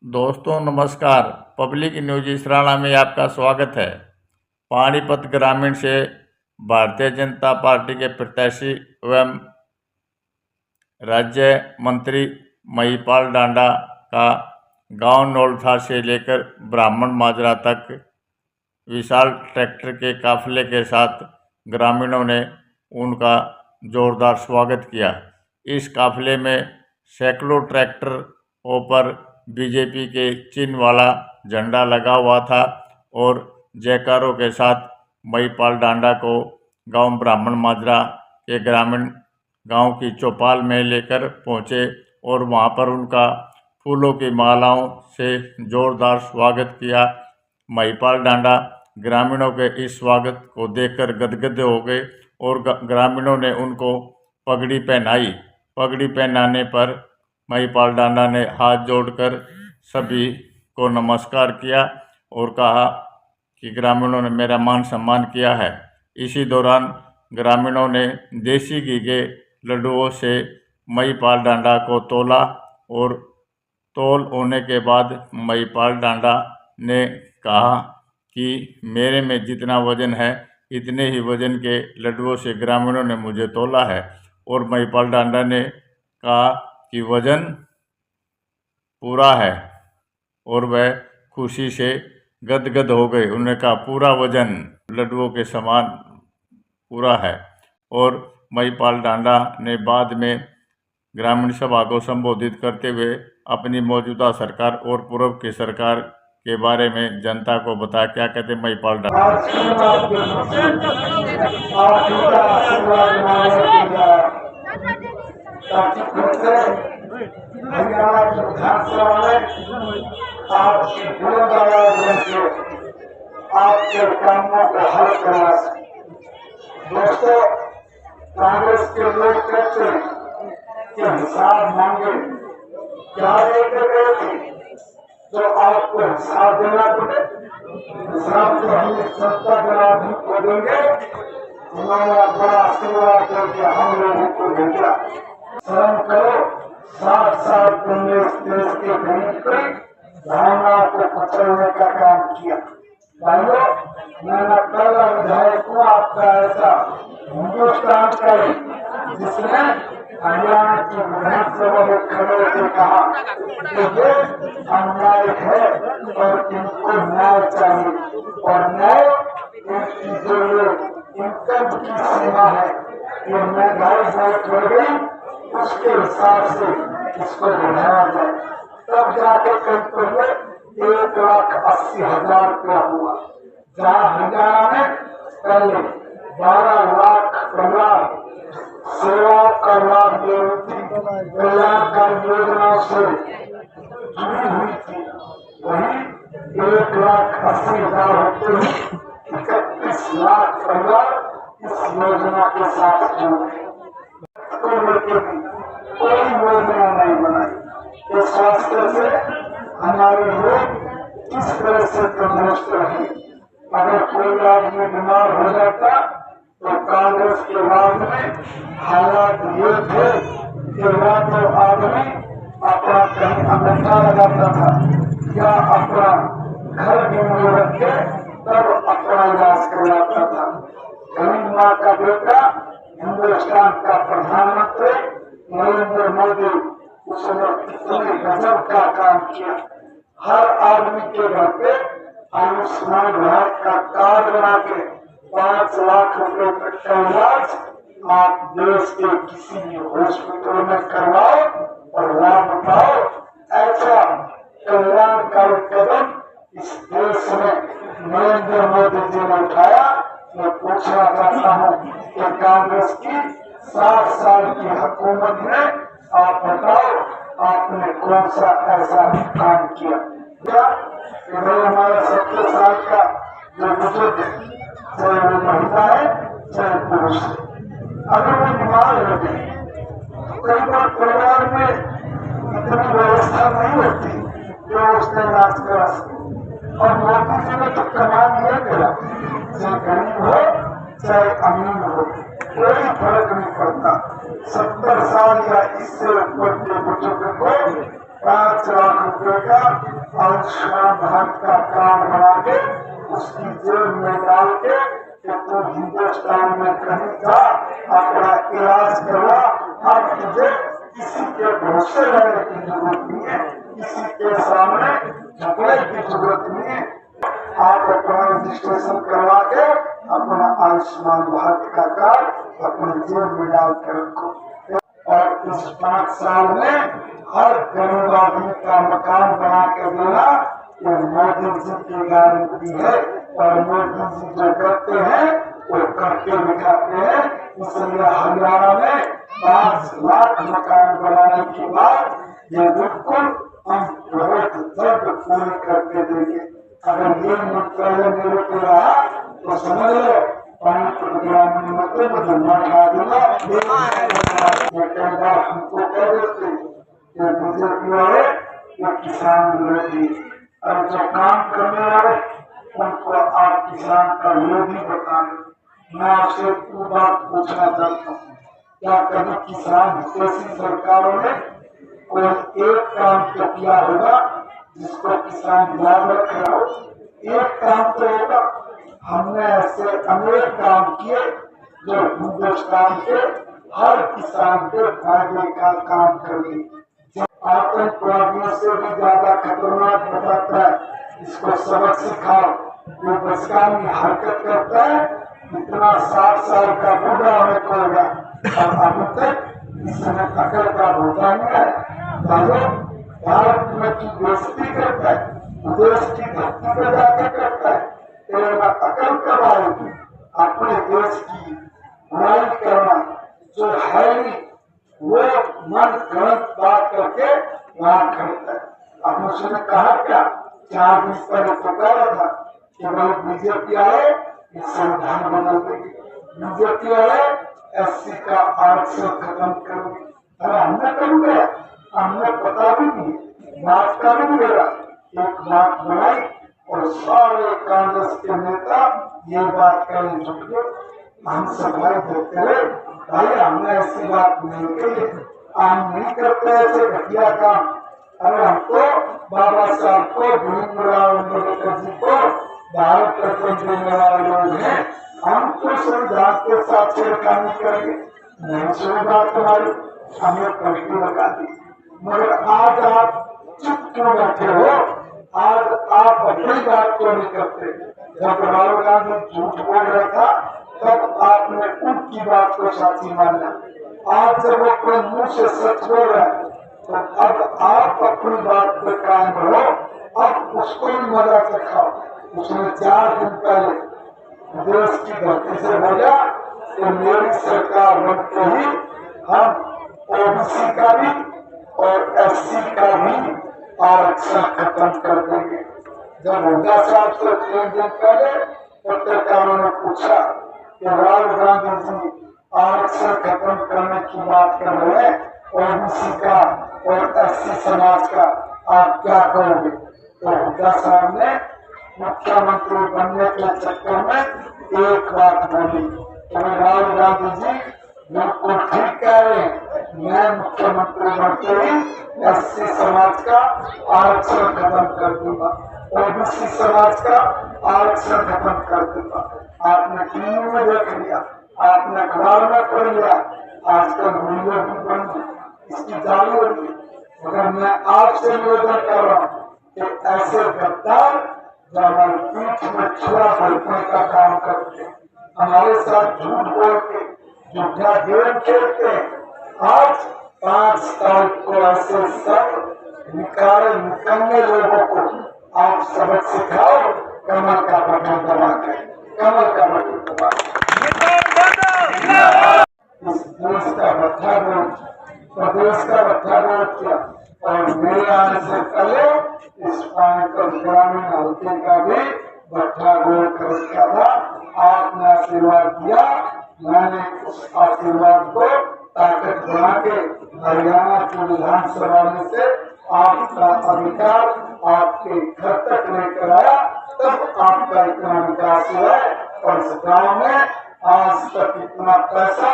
दोस्तों नमस्कार। Public news Israna में आपका स्वागत है। पानीपत ग्रामीण से भारतीय जनता पार्टी के प्रत्याशी एवं राज्य मंत्री महिपाल डांडा का गांव नौलथा से लेकर ब्राह्मण माजरा तक विशाल ट्रैक्टर के काफिले के साथ ग्रामीणों ने उनका जोरदार स्वागत किया। इस काफिले में सैकड़ों ट्रैक्टरों पर बीजेपी के चिन्ह वाला झंडा लगा हुआ था और जयकारों के साथ महिपाल डांडा को गांव ब्राह्मण माजरा के ग्रामीण गांव की चौपाल में लेकर पहुंचे और वहां पर उनका फूलों की मालाओं से जोरदार स्वागत किया। महिपाल डांडा ग्रामीणों के इस स्वागत को देखकर गदगद हो गए और ग्रामीणों ने उनको पगड़ी पहनाई। पगड़ी पहनाने पर महिपाल डांडा ने हाथ जोड़कर सभी को नमस्कार किया और कहा कि ग्रामीणों ने मेरा मान सम्मान किया है। इसी दौरान ग्रामीणों ने देसी घी के लड्डुओं से महिपाल डांडा को तोला और तोल होने के बाद महिपाल डांडा ने कहा कि मेरे में जितना वजन है इतने ही वजन के लड्डुओं से ग्रामीणों ने मुझे तोला है। और महिपाल डांडा ने कहा कि वजन पूरा है और वह खुशी से गदगद हो गए। उन्होंने कहा पूरा वजन लड्डुओं के समान पूरा है। और महिपाल डांडा ने बाद में ग्रामीण सभा को संबोधित करते हुए अपनी मौजूदा सरकार और पूर्व की सरकार के बारे में जनता को बताया। क्या कहते महिपाल डांडा? आपके कामों को हल करना। दोस्तों, कांग्रेस के लोग कहते हैं कि हिसाब मांगे, क्या लेकर गए थे जो आपको हिसाब देना पड़े। हिसाब तो हम सत्ता ग्रामी को देंगे। उन्होंने बड़ा आशीर्वाद करके हम लोगों को भेजा। शर्म करो, 7 साल तुमने इस देश के गरीब की भावना को कुचलने का काम किया। भाइयों, मैंने पहला विधायक हूँ आपका ऐसा हिंदुस्तान का जिसने हरियाणा की विधानसभा में खड़े होकर कहा कि ये अन्याय है और इनको न्याय चाहिए और न्याय इनकी जो इनकम की सीमा है, ये महंगाई बहुत बढ़ गई, उसके हिसाब से इसको बढ़ाया जाए। तब जाके कहीं पहले 1,80,000 रुपया हुआ, जहाँ हरियाणा में पहले 12 लाख परिवार सेवाओं का लाभ ले रही थी, कल्याणकारी योजना से जुड़ी हुई थी। वही 1,80,000 होते हैं 31 लाख परिवार इस योजना के साथ जुड़े। कोई योजना नहीं बनाई। इस स्वास्थ्य से हमारे लोग किस तरह से तंदुरुस्त रहे। अगर कोई आदमी बीमार हो जाता तो कांग्रेस के बाद में हालात ये थे कि वह तो आदमी अपना कहीं अंगूठा लगाता था या अपना घर गिरवी रख के तब अपना इलाज करवाता था। गरीब माँ का बेटा हिंदुस्तान का प्रधानमंत्री नरेंद्र मोदी, उसने कितने गजब का काम किया। हर आदमी के घर पे आयुष्मान भारत का कार्ड बना के 5 लाख रुपए तक का इलाज आप देश के किसी भी हॉस्पिटल में करवाओ और लाभ पाओ। ऐसा कल्याणकारी कदम इस देश में नरेंद्र मोदी जी ने उठाया। मैं पूछना चाहता हूँ कि कांग्रेस की 7 साल की हुकूमत में आप बताओ आपने कौन सा ऐसा काम किया। हमारा 70 साल का जो बुजुर्ग है, चाहे वो महिला है चाहे पुरुष है, अगर वो बीमार हो गए तो कई बार परिवार में इतनी व्यवस्था नहीं होती जो उसका इलाज करा सके। और मोदी जी ने तो कमा दिया गया, चाहे गरीब हो चाहे अमीर हो, कोई फर्क नहीं पड़ता। 70 साल या इससे ऊपर के बुजुर्ग को 5 लाख रुपए का आयुष्मान भारत का कार्ड बना के उसकी जेब में डाल के कि तू हिंदुस्तान में कहीं था अपना इलाज करवा, अब तुझे किसी के भरोसे रहने की जरूरत नहीं है, किसी के सामने झगड़े की जरूरत नहीं है। आप अपना रजिस्ट्रेशन करवा के अपना आयुष्मान भारत का कार्ड अपने जेब में डाल कर रखो। और इस 5 साल में हर गरीब आदमी का मकान बना के देना ये मोदी जी की गारंटी है। और मोदी जी जो करते हैं वो करके दिखाते हैं। इसलिए हरियाणा में 5 लाख मकान बनाने के बाद ये बिल्कुल हम बहुत जल्द पूरी करके देंगे। अगर ये मंत्रालय मेरे को रहा तो समझ लो 5 ग्रामीण मुझे मठा दूंगा। कई बार हमको कह देते बीजेपी वाले ये किसान विरोधी, और जो काम करने वाले उनको आप किसान का विरोधी बताएं। मैं आपसे एक बात पूछना चाहता हूँ, क्या कभी किसान हितैषी सरकारों ने कोई एक काम तो किया होगा जिसको किसान याद रख रहा हो? एक काम तो होगा। हमने ऐसे अनेक काम किए जो हिंदुस्तान के हर किसान के फायदे का काम कर दी। आतंकवादियों से भी ज्यादा खतरनाक बताता है, इसको सबक सिखाओ। जो बचकानी हरकत करता है इतना 60 साल का बूढ़ा होने को होगा और अभी तक इसमें अकल का होता नहीं है। भारत में की बेइज्जती करता है, देश की धरती पर जाकर करता है, तेरा अकल कब आएगी? अपने देश की बुराई करना जो है नहीं वो मन गलत बात करके वहां करता है। अब उसने कहा क्या 4 दिन पहले पुकारा था कि भाई बीजेपी आए संविधान बदल देंगे, बीजेपी वाले SC का आरक्षण खत्म करेंगे। अरे हमने कब गया, हमने पता भी नहीं, बात का भी मेरा एक बात बनाई और सारे कांग्रेस के नेता ये बात करने जुट गए। हम सफाई देते रहे, भाई हमने ऐसी बात नहीं कही, हम नहीं करते ऐसे घटिया काम। अरे हमको बाबा साहब को भीमराव अम्बेडकर जी को भारत रत्न देने वाले लोग हैं, हम तो संविधान के साथ छेड़खानी करेंगे? नहीं सुनी बात तुम्हारी, हमें पलटी लगा दी। मगर आज आप चुप क्यों बैठे हो? आज आप अपनी बात क्यों नहीं करते? जब राहुल गांधी झूठ बोल रहा था तब आपने उनकी बात को साथी माना। आज जब वो अपने मुंह से सच बोल रहा है तो अब आप अपनी बात पे कायम रहो, अब उसको भी मजा सिखाओ। उसने 4 दिन पहले देश की धरती से बोला कि मेरी सरकार बनते ही हम OBC का भी और SC का भी आरक्षण खत्म कर देंगे। जब हुड्डा साहब से 3 दिन पहले पत्रकारों ने पूछा कि राहुल गांधी जी आरक्षण खत्म करने की बात कर रहे हैं OBC का और SC समाज का, आप क्या करोगे? तो हुड्डा साहब ने मुख्यमंत्री बनने के चक्कर में एक बात बोली कि राहुल गांधी जी बिल्कुल ठीक कह रहे हैं, मैं मुख्यमंत्री बनते ही SC समाज का आरक्षण खत्म कर दूंगा, OBC समाज का आरक्षण खत्म कर दूंगा। आपने टीवी में देख लिया, आपने अखबार में पढ़ लिया, आजकल वीडियो भी बन इसकी जारी हो रही है। मगर मैं आपसे निवेदन कर रहा हूँ कि ऐसे गद्दार जो हमारे पीठ में छुरा भरने का काम करते हैं, हमारे साथ झूठ बोल के झूठा गेम खेलते हैं, आज 5 तारीख को ऐसे सब निकलने लोगों को आप सबक सिखाओ। कमल का बटन दबा कर, कमल का बटन दबा इस देश का बट्ठा रोज प्रदेश का बट्ठा रोज किया और मेरे आने से पहले इस ग्रामीण हल्के का भी बट्ठा रोल कर रखा था। आपने आशीर्वाद दिया, मैंने उस आशीर्वाद को ताकत बना के हरियाणा की विधानसभा में से आपका अधिकार आपके घर तक लेकर आया, तब आपका इतना विकास हुआ है। और इस गाँव में आज तक इतना पैसा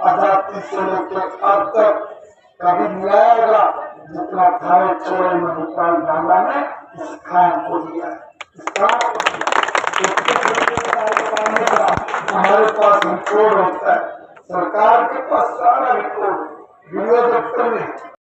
आजादी से लेकर अब तक कभी नहीं आएगा जितना खाए छोड़े मणिपाल डांडा ने इस खान को दिया है। इस काम को दिया। हमारे पास रिकॉर्ड होता है, सरकार के पास सारा रिकॉर्ड वीडियो दफ्तर में